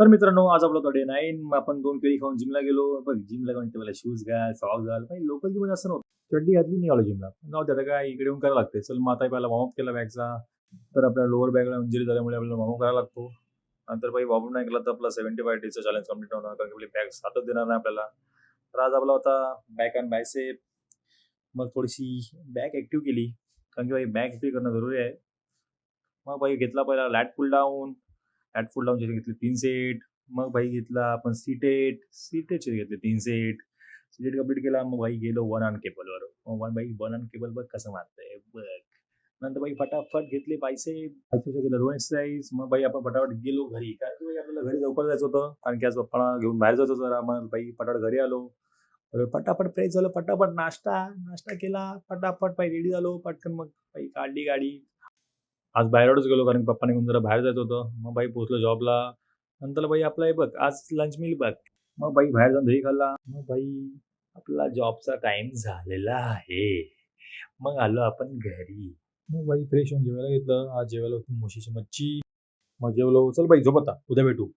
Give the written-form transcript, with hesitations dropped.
तर मित्रांनो, आज आपला डे 9 आपण 2 केळी खाऊन जिमला गेलो. बघ जिमला जाऊन मला शूज घाल, सॉक्स घाल. काही लोकल जिममध्ये असं नव्हतं. चड्डी घातली निघालो जिमला. जाऊ दे आता काय इकडे येऊन करावं लागते. चल मग आता पहिला वॉर्मअप केला बॅकचा. तर आपल्या लोअर बॅकला इंजुरी झाल्यामुळे आपल्याला वॉर्मअप करावा लागतो. नंतर भाई वॉर्मअप नाही केला तर आपला 75 डेजचं चॅलेंज कंप्लीट होणार कारण की आपली बॅक साथच देणार नाही आपल्याला. तर आज आपला होता बॅक अँड बायसेप. मग थोडीशी बॅक ॲक्टिव्ह केली. कारण की भाई बॅक ॲक्टिव्ह करणं जरुरी आहे. मग भाई घेतला पहिला लॅट पुल डाऊन. लॅट पुल डाऊनचे घेतले 3 सेट. मग भाई घेतला आपण सीटेडचे घेतले 3 सेट. सीटेड कंप्लीट केला. मग भाई गेलो वन आर्म केबलवर. मग वन आर्म केबल बघ कसं मारतंय बघ. नंतर भाई फटाफट घेतले बायसेपचे केलं 2 एक्सरसाइज. मग भाई आपण फटाफट गेलो घरी. कारण की भाई आपल्याला घरी लवकर जायचं होतं. कारण की आज पप्पाला घेऊन बाहेर जायचं होतं जरा. मग भाई फटाफट घरी आलो. पटापट फ्रेश झालो, पटापट नाश्ता केला, पटापट भाई रेडी झालो. पटकन मग भाई काढली गाडी. आज बाहेरच गेलो कारण पप्पा निघून जरा बाहेर जायचं होतं. मग भाई पोहोचलो जॉबला. नंतर भाई आपला हे बघ आज लंच मिल बघ. मग भाई बाहेर जाऊन दही खाल्ला. मग भाई आपला जॉबचा टाइम झालेला आहे. मग आलो आपण घरी. मग भाई फ्रेश होऊन जेवायला घेतलं. आज जेवायला होती म्हशीची मच्छी. मग जेवलो. चल भाई झोप आता, उद्या भेटू.